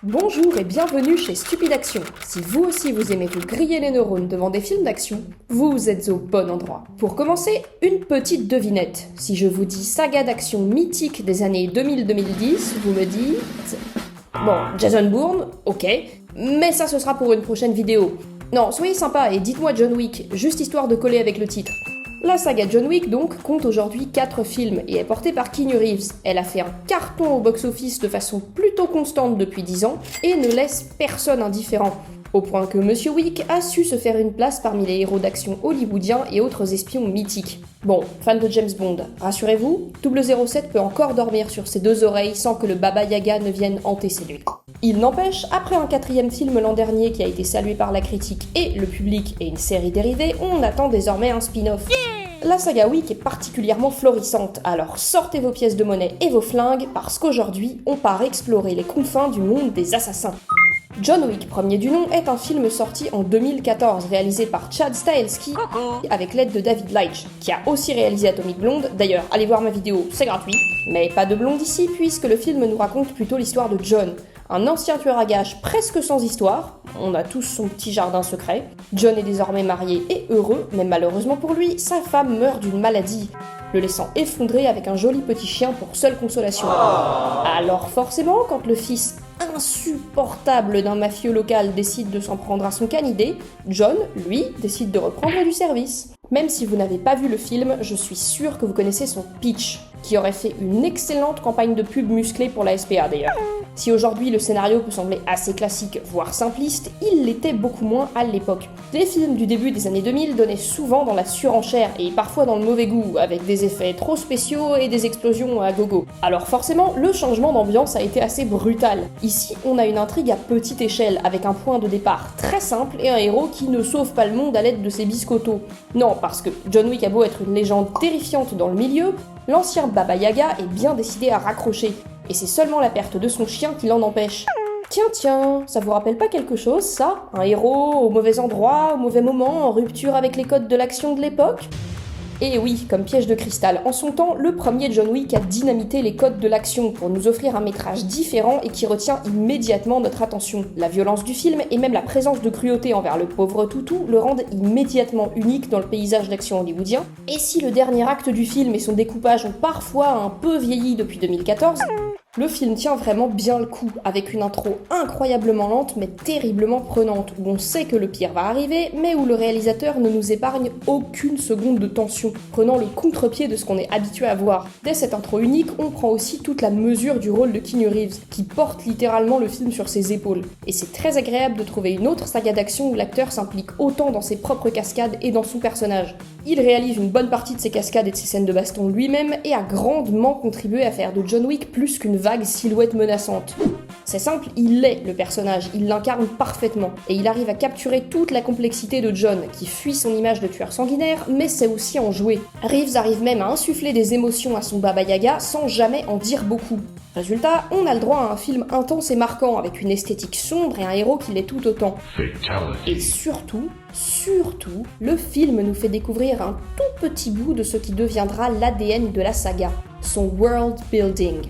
Bonjour et bienvenue chez Stupide Action. Si vous aussi vous aimez vous griller les neurones devant des films d'action, vous êtes au bon endroit. Pour commencer, une petite devinette. Si je vous dis saga d'action mythique des années 2000-2010, vous me dites... Bon, Jason Bourne, ok, mais ça ce sera pour une prochaine vidéo. Non, soyez sympa et dites-moi John Wick, juste histoire de coller avec le titre. La saga John Wick, donc, compte aujourd'hui 4 films et est portée par Keanu Reeves. Elle a fait un carton au box-office de façon plutôt constante depuis 10 ans et ne laisse personne indifférent. Au point que Monsieur Wick a su se faire une place parmi les héros d'action hollywoodiens et autres espions mythiques. Bon, fan de James Bond, rassurez-vous, 007 peut encore dormir sur ses 2 oreilles sans que le Baba Yaga ne vienne hanter ses nuits. Il n'empêche, après un 4e film l'an dernier qui a été salué par la critique et le public et une série dérivée, on attend désormais un spin-off. La saga Wick est particulièrement florissante, alors sortez vos pièces de monnaie et vos flingues parce qu'aujourd'hui, on part explorer les confins du monde des assassins. John Wick, premier du nom, est un film sorti en 2014, réalisé par Chad Stahelski avec l'aide de David Leitch, qui a aussi réalisé Atomic Blonde. D'ailleurs, allez voir ma vidéo, c'est gratuit. Mais pas de blonde ici, puisque le film nous raconte plutôt l'histoire de John, un ancien tueur à gages presque sans histoire. On a tous son petit jardin secret. John est désormais marié et heureux, mais malheureusement pour lui, sa femme meurt d'une maladie, le laissant effondré avec un joli petit chien pour seule consolation. Alors forcément, quand le fils insupportable d'un mafieux local décide de s'en prendre à son canidé, John, lui, décide de reprendre du service. Même si vous n'avez pas vu le film, je suis sûre que vous connaissez son pitch, qui aurait fait une excellente campagne de pub musclée pour la SPA d'ailleurs. Si aujourd'hui le scénario peut sembler assez classique, voire simpliste, il l'était beaucoup moins à l'époque. Les films du début des années 2000 donnaient souvent dans la surenchère et parfois dans le mauvais goût, avec des effets trop spéciaux et des explosions à gogo. Alors forcément, le changement d'ambiance a été assez brutal. Ici, on a une intrigue à petite échelle, avec un point de départ très simple et un héros qui ne sauve pas le monde à l'aide de ses biscottos. Non, parce que John Wick a beau être une légende terrifiante dans le milieu, l'ancien Baba Yaga est bien décidé à raccrocher. Et c'est seulement la perte de son chien qui l'en empêche. Tiens, ça vous rappelle pas quelque chose, ça? Un héros au mauvais endroit, au mauvais moment, en rupture avec les codes de l'action de l'époque? Et oui, comme piège de cristal, en son temps, le premier John Wick a dynamité les codes de l'action pour nous offrir un métrage différent et qui retient immédiatement notre attention. La violence du film et même la présence de cruauté envers le pauvre toutou le rendent immédiatement unique dans le paysage d'action hollywoodien. Et si le dernier acte du film et son découpage ont parfois un peu vieilli depuis 2014, le film tient vraiment bien le coup, avec une intro incroyablement lente mais terriblement prenante, où on sait que le pire va arriver, mais où le réalisateur ne nous épargne aucune seconde de tension, prenant le contre-pied de ce qu'on est habitué à voir. Dès cette intro unique, on prend aussi toute la mesure du rôle de Keanu Reeves, qui porte littéralement le film sur ses épaules. Et c'est très agréable de trouver une autre saga d'action où l'acteur s'implique autant dans ses propres cascades et dans son personnage. Il réalise une bonne partie de ses cascades et de ses scènes de baston lui-même et a grandement contribué à faire de John Wick plus qu'une vague silhouette menaçante. C'est simple, il est le personnage, il l'incarne parfaitement, et il arrive à capturer toute la complexité de John, qui fuit son image de tueur sanguinaire, mais sait aussi en jouer. Reeves arrive même à insuffler des émotions à son Baba Yaga sans jamais en dire beaucoup. Résultat, on a le droit à un film intense et marquant, avec une esthétique sombre et un héros qui l'est tout autant. Et surtout, le film nous fait découvrir un tout petit bout de ce qui deviendra l'ADN de la saga, son world building.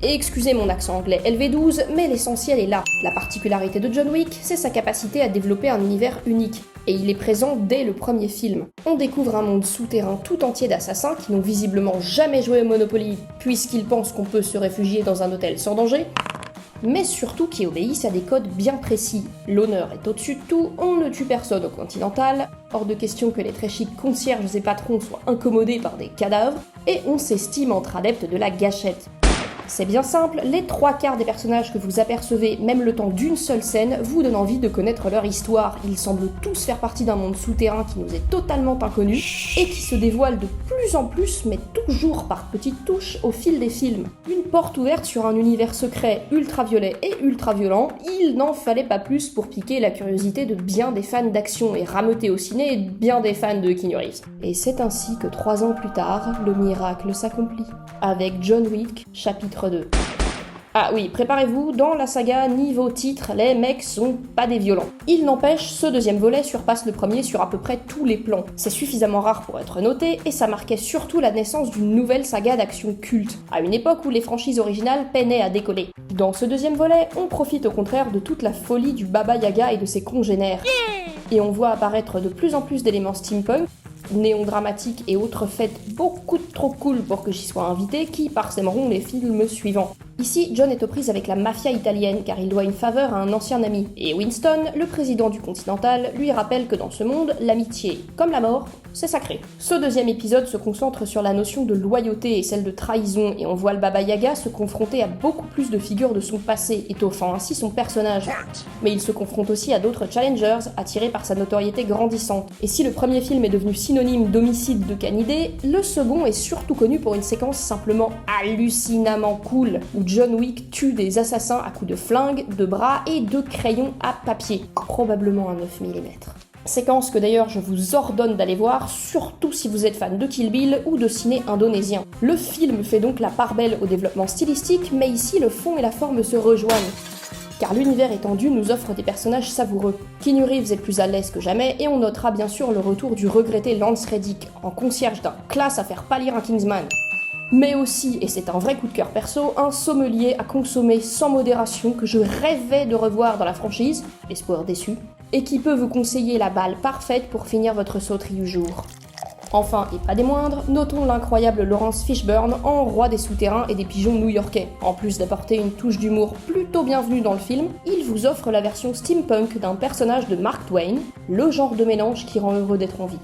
Et excusez mon accent anglais LV12, mais l'essentiel est là. La particularité de John Wick, c'est sa capacité à développer un univers unique. Et il est présent dès le premier film. On découvre un monde souterrain tout entier d'assassins qui n'ont visiblement jamais joué au Monopoly, puisqu'ils pensent qu'on peut se réfugier dans un hôtel sans danger, mais surtout qui obéissent à des codes bien précis. L'honneur est au-dessus de tout, on ne tue personne au Continental, hors de question que les très chics concierges et patrons soient incommodés par des cadavres, et on s'estime entre adeptes de la gâchette. C'est bien simple, les 3/4 des personnages que vous apercevez, même le temps d'une seule scène, vous donnent envie de connaître leur histoire. Ils semblent tous faire partie d'un monde souterrain qui nous est totalement inconnu, et qui se dévoile de plus en plus, mais toujours par petites touches, au fil des films. Une porte ouverte sur un univers secret, ultraviolet et ultra-violent, il n'en fallait pas plus pour piquer la curiosité de bien des fans d'action et rameuter au ciné bien des fans de Keanu Reeves. Et c'est ainsi que 3 ans plus tard, le miracle s'accomplit, avec John Wick, chapitre 2. Ah oui, préparez-vous, dans la saga, niveau titre, les mecs sont pas des violents. Il n'empêche, ce deuxième volet surpasse le premier sur à peu près tous les plans. C'est suffisamment rare pour être noté, et ça marquait surtout la naissance d'une nouvelle saga d'action culte, à une époque où les franchises originales peinaient à décoller. Dans ce deuxième volet, on profite au contraire de toute la folie du Baba Yaga et de ses congénères. Et on voit apparaître de plus en plus d'éléments steampunk, néon dramatique et autres fêtes beaucoup trop cool pour que j'y sois invité, qui parsèmeront les films suivants. Ici, John est aux prises avec la mafia italienne car il doit une faveur à un ancien ami. Et Winston, le président du Continental, lui rappelle que dans ce monde, l'amitié, comme la mort, c'est sacré. Ce deuxième épisode se concentre sur la notion de loyauté et celle de trahison, et on voit le Baba Yaga se confronter à beaucoup plus de figures de son passé, étoffant ainsi son personnage. Mais il se confronte aussi à d'autres challengers, attirés par sa notoriété grandissante. Et si le premier film est devenu synonyme d'homicide de canidés, le second est surtout connu pour une séquence simplement hallucinamment cool, où John Wick tue des assassins à coups de flingue, de bras et de crayons à papier. Probablement un 9 mm. Séquence que d'ailleurs je vous ordonne d'aller voir, surtout si vous êtes fan de Kill Bill ou de ciné indonésien. Le film fait donc la part belle au développement stylistique, mais ici le fond et la forme se rejoignent. Car l'univers étendu nous offre des personnages savoureux. Keanu Reeves est plus à l'aise que jamais, et on notera bien sûr le retour du regretté Lance Reddick, en concierge d'un classe à faire pâlir un Kingsman. Mais aussi, et c'est un vrai coup de cœur perso, un sommelier à consommer sans modération que je rêvais de revoir dans la franchise, espoir déçu, et qui peut vous conseiller la balle parfaite pour finir votre sauterie du jour. Enfin, et pas des moindres, notons l'incroyable Laurence Fishburne en roi des souterrains et des pigeons new-yorkais. En plus d'apporter une touche d'humour plutôt bienvenue dans le film, il vous offre la version steampunk d'un personnage de Mark Twain, le genre de mélange qui rend heureux d'être en vie.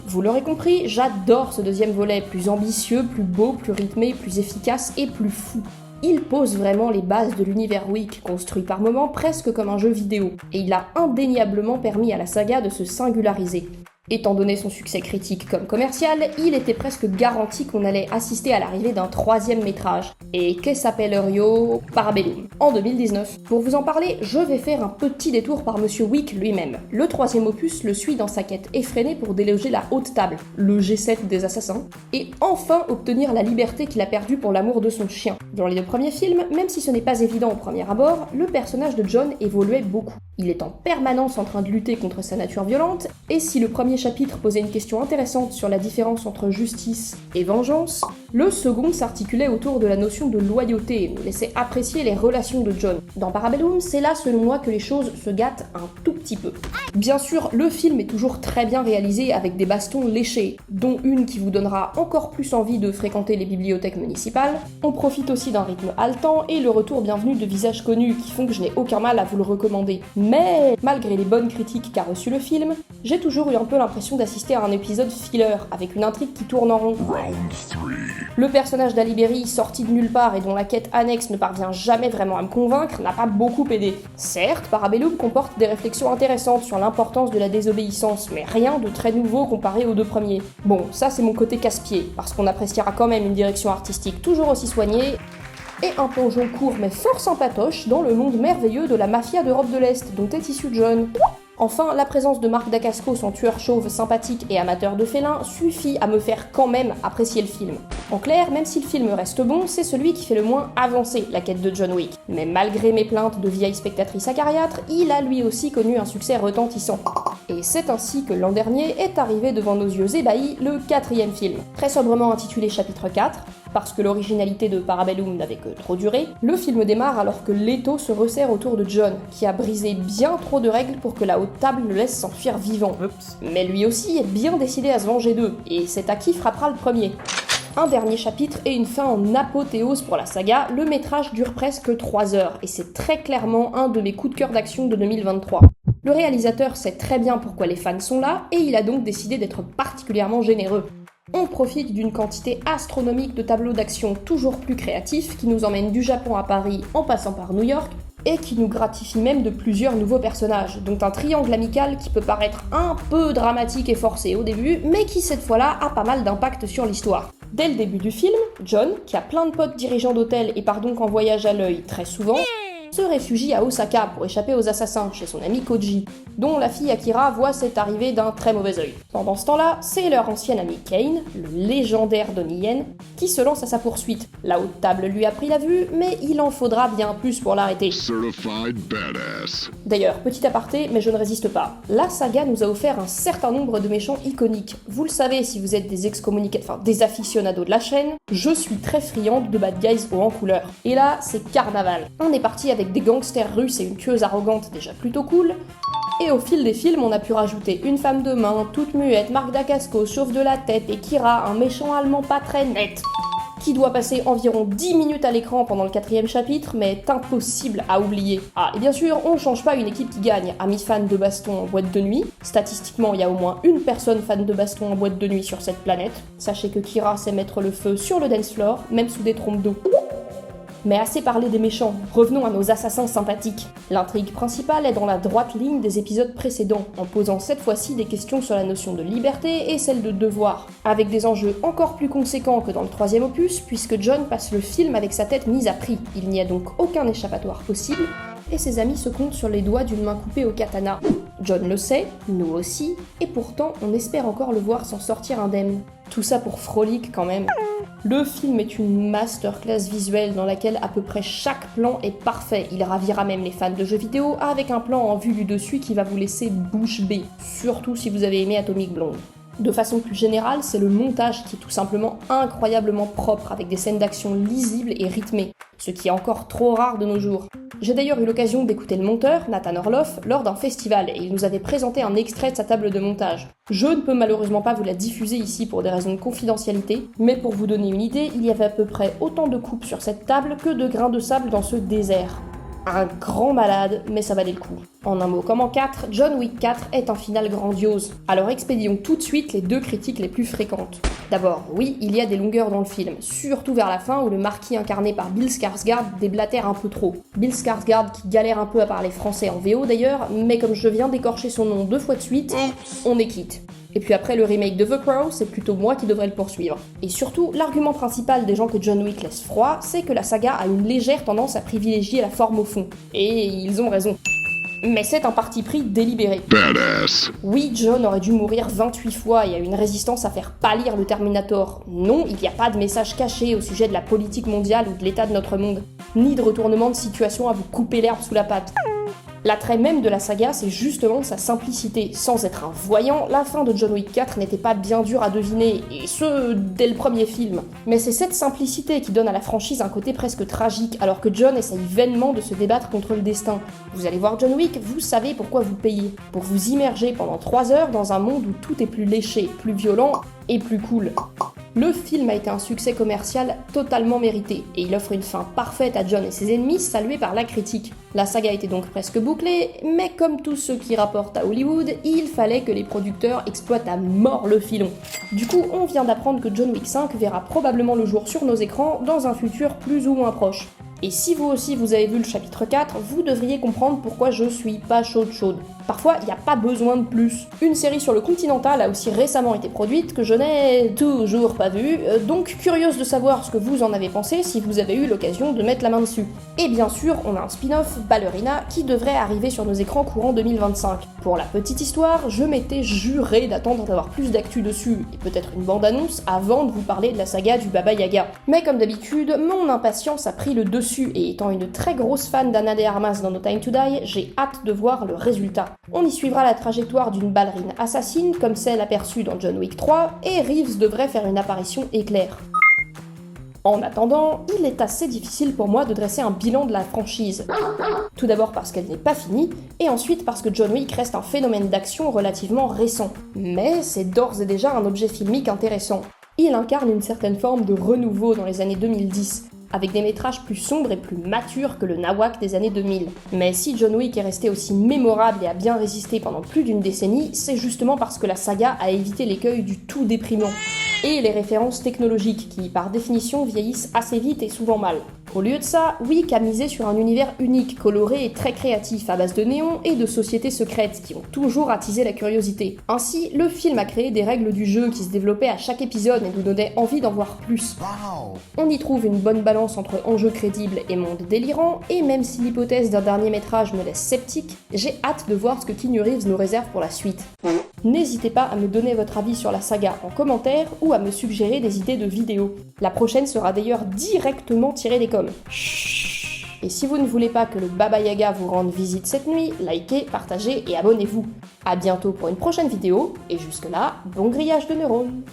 Vous l'aurez compris, j'adore ce deuxième volet, plus ambitieux, plus beau, plus rythmé, plus efficace et plus fou. Il pose vraiment les bases de l'univers Wick, construit par moments presque comme un jeu vidéo, et il a indéniablement permis à la saga de se singulariser. Étant donné son succès critique comme commercial, il était presque garanti qu'on allait assister à l'arrivée d'un troisième métrage. Et que s'appellerio Parabellum, en 2019. Pour vous en parler, je vais faire un petit détour par Monsieur Wick lui-même. Le troisième opus le suit dans sa quête effrénée pour déloger la haute table, le G7 des assassins, et enfin obtenir la liberté qu'il a perdue pour l'amour de son chien. Dans les deux premiers films, même si ce n'est pas évident au premier abord, le personnage de John évoluait beaucoup. Il est en permanence en train de lutter contre sa nature violente, et si le premier chapitre posait une question intéressante sur la différence entre justice et vengeance, le second s'articulait autour de la notion de loyauté et nous laissait apprécier les relations de John. Dans Parabellum, c'est là selon moi que les choses se gâtent un tout petit peu. Bien sûr, le film est toujours très bien réalisé avec des bastons léchés, dont une qui vous donnera encore plus envie de fréquenter les bibliothèques municipales. On profite aussi d'un rythme haletant et le retour bienvenu de visages connus qui font que je n'ai aucun mal à vous le recommander. Mais, malgré les bonnes critiques qu'a reçu le film, j'ai toujours eu un peu l'impression d'assister à un épisode filler, avec une intrigue qui tourne en rond. Le personnage d'Halle Berry, sorti de nulle part et dont la quête annexe ne parvient jamais vraiment à me convaincre, n'a pas beaucoup aidé. Certes, Parabellum comporte des réflexions intéressantes sur l'importance de la désobéissance, mais rien de très nouveau comparé aux deux premiers. Bon, ça c'est mon côté casse-pied, parce qu'on appréciera quand même une direction artistique toujours aussi soignée, et un plongeon court mais fort sympatoche dans le monde merveilleux de la mafia d'Europe de l'Est, dont est issu John. Enfin, la présence de Marc Dacascos en tueur chauve sympathique et amateur de félins suffit à me faire quand même apprécier le film. En clair, même si le film reste bon, c'est celui qui fait le moins avancer la quête de John Wick. Mais malgré mes plaintes de vieille spectatrice acariâtre, il a lui aussi connu un succès retentissant. Et c'est ainsi que l'an dernier est arrivé devant nos yeux ébahis le quatrième film. Très sobrement intitulé Chapitre 4, parce que l'originalité de Parabellum n'avait que trop duré, le film démarre alors que l'étau se resserre autour de John, qui a brisé bien trop de règles pour que la haute table le laisse s'enfuir vivant. Oups. Mais lui aussi est bien décidé à se venger d'eux, et c'est à qui frappera le premier. Un dernier chapitre et une fin en apothéose pour la saga, le métrage dure presque 3 heures, et c'est très clairement un de mes coups de cœur d'action de 2023. Le réalisateur sait très bien pourquoi les fans sont là, et il a donc décidé d'être particulièrement généreux. On profite d'une quantité astronomique de tableaux d'action toujours plus créatifs qui nous emmènent du Japon à Paris en passant par New York, et qui nous gratifie même de plusieurs nouveaux personnages, dont un triangle amical qui peut paraître un peu dramatique et forcé au début, mais qui cette fois-là a pas mal d'impact sur l'histoire. Dès le début du film, John, qui a plein de potes dirigeants d'hôtel et part donc en voyage à l'œil très souvent, se réfugie à Osaka pour échapper aux assassins chez son ami Koji, dont la fille Akira voit cette arrivée d'un très mauvais œil. Pendant ce temps-là, c'est leur ancien ami Kane, le légendaire Donnie Yen, qui se lance à sa poursuite. La haute table lui a pris la vue, mais il en faudra bien plus pour l'arrêter. Certified badass. D'ailleurs, petit aparté, mais je ne résiste pas. La saga nous a offert un certain nombre de méchants iconiques. Vous le savez si vous êtes des aficionados de la chaîne, je suis très friande de bad guys haut en couleur. Et là, c'est carnaval. On est parti avec des gangsters russes et une tueuse arrogante déjà plutôt cool. Et au fil des films, on a pu rajouter une femme de main, toute muette, Marc Dacascos, chauffe de la tête, et Kira, un méchant allemand pas très net, qui doit passer environ 10 minutes à l'écran pendant le 4e chapitre, mais est impossible à oublier. Ah, et bien sûr, on change pas une équipe qui gagne. Amis fans de baston en boîte de nuit, statistiquement, il y a au moins une personne fan de baston en boîte de nuit sur cette planète. Sachez que Kira sait mettre le feu sur le dance floor, même sous des trompes d'eau. Mais assez parlé des méchants, revenons à nos assassins sympathiques. L'intrigue principale est dans la droite ligne des épisodes précédents, en posant cette fois-ci des questions sur la notion de liberté et celle de devoir, avec des enjeux encore plus conséquents que dans le 3e opus, puisque John passe le film avec sa tête mise à prix. Il n'y a donc aucun échappatoire possible, et ses amis se comptent sur les doigts d'une main coupée au katana. John le sait, nous aussi, et pourtant on espère encore le voir s'en sortir indemne. Tout ça pour frolic quand même. Le film est une masterclass visuelle dans laquelle à peu près chaque plan est parfait. Il ravira même les fans de jeux vidéo avec un plan en vue du dessus qui va vous laisser bouche bée, surtout si vous avez aimé Atomic Blonde. De façon plus générale, c'est le montage qui est tout simplement incroyablement propre, avec des scènes d'action lisibles et rythmées, ce qui est encore trop rare de nos jours. J'ai d'ailleurs eu l'occasion d'écouter le monteur, Nathan Orloff, lors d'un festival, et il nous avait présenté un extrait de sa table de montage. Je ne peux malheureusement pas vous la diffuser ici pour des raisons de confidentialité, mais pour vous donner une idée, il y avait à peu près autant de coupes sur cette table que de grains de sable dans ce désert. Un grand malade, mais ça valait le coup. En un mot comme en 4, John Wick 4 est un final grandiose. Alors expédions tout de suite les 2 critiques les plus fréquentes. D'abord, oui, il y a des longueurs dans le film, surtout vers la fin où le marquis incarné par Bill Skarsgård déblatère un peu trop. Bill Skarsgård qui galère un peu à parler français en VO d'ailleurs, mais comme je viens d'écorcher son nom 2 fois de suite, on est quitte. Et puis après le remake de The Crow, c'est plutôt moi qui devrais le poursuivre. Et surtout, l'argument principal des gens que John Wick laisse froid, c'est que la saga a une légère tendance à privilégier la forme au fond. Et ils ont raison. Mais c'est un parti pris délibéré. Badass. Oui, John aurait dû mourir 28 fois et a une résistance à faire pâlir le Terminator. Non, il n'y a pas de message caché au sujet de la politique mondiale ou de l'état de notre monde, ni de retournement de situation à vous couper l'herbe sous la patte. L'attrait même de la saga, c'est justement sa simplicité. Sans être un voyant, la fin de John Wick 4 n'était pas bien dure à deviner, et ce, dès le premier film. Mais c'est cette simplicité qui donne à la franchise un côté presque tragique, alors que John essaye vainement de se débattre contre le destin. Vous allez voir John Wick, vous savez pourquoi vous payez. Pour vous immerger pendant 3 heures dans un monde où tout est plus léché, plus violent et plus cool. Le film a été un succès commercial totalement mérité, et il offre une fin parfaite à John et ses ennemis, salués par la critique. La saga était donc presque bouclée, mais comme tous ceux qui rapportent à Hollywood, il fallait que les producteurs exploitent à mort le filon. Du coup, on vient d'apprendre que John Wick 5 verra probablement le jour sur nos écrans dans un futur plus ou moins proche. Et si vous aussi vous avez vu le chapitre 4, vous devriez comprendre pourquoi je suis pas chaude. Parfois, il n'y a pas besoin de plus. Une série sur le Continental a aussi récemment été produite que je n'ai toujours pas vue, donc curieuse de savoir ce que vous en avez pensé si vous avez eu l'occasion de mettre la main dessus. Et bien sûr, on a un spin-off, Ballerina, qui devrait arriver sur nos écrans courant 2025. Pour la petite histoire, je m'étais juré d'attendre d'avoir plus d'actu dessus, et peut-être une bande-annonce, avant de vous parler de la saga du Baba Yaga. Mais comme d'habitude, mon impatience a pris le dessus, et étant une très grosse fan d'Anna de Armas dans No Time to Die, j'ai hâte de voir le résultat. On y suivra la trajectoire d'une ballerine assassine, comme celle aperçue dans John Wick 3, et Reeves devrait faire une apparition éclair. En attendant, il est assez difficile pour moi de dresser un bilan de la franchise. Tout d'abord parce qu'elle n'est pas finie, et ensuite parce que John Wick reste un phénomène d'action relativement récent. Mais c'est d'ores et déjà un objet filmique intéressant. Il incarne une certaine forme de renouveau dans les années 2010, avec des métrages plus sombres et plus matures que le nawak des années 2000. Mais si John Wick est resté aussi mémorable et a bien résisté pendant plus d'une décennie, c'est justement parce que la saga a évité l'écueil du tout déprimant, et les références technologiques qui, par définition, vieillissent assez vite et souvent mal. Au lieu de ça, Wick a misé sur un univers unique, coloré et très créatif, à base de néons et de sociétés secrètes qui ont toujours attisé la curiosité. Ainsi, le film a créé des règles du jeu qui se développaient à chaque épisode et nous donnaient envie d'en voir plus. On y trouve une bonne balance entre enjeux crédibles et monde délirant, et même si l'hypothèse d'un dernier métrage me laisse sceptique, j'ai hâte de voir ce que Keanu Reeves nous réserve pour la suite. N'hésitez pas à me donner votre avis sur la saga en commentaire ou à me suggérer des idées de vidéos. La prochaine sera d'ailleurs directement tirée des coms. Chut. Et si vous ne voulez pas que le Baba Yaga vous rende visite cette nuit, likez, partagez et abonnez-vous. A bientôt pour une prochaine vidéo, et jusque là, bon grillage de neurones.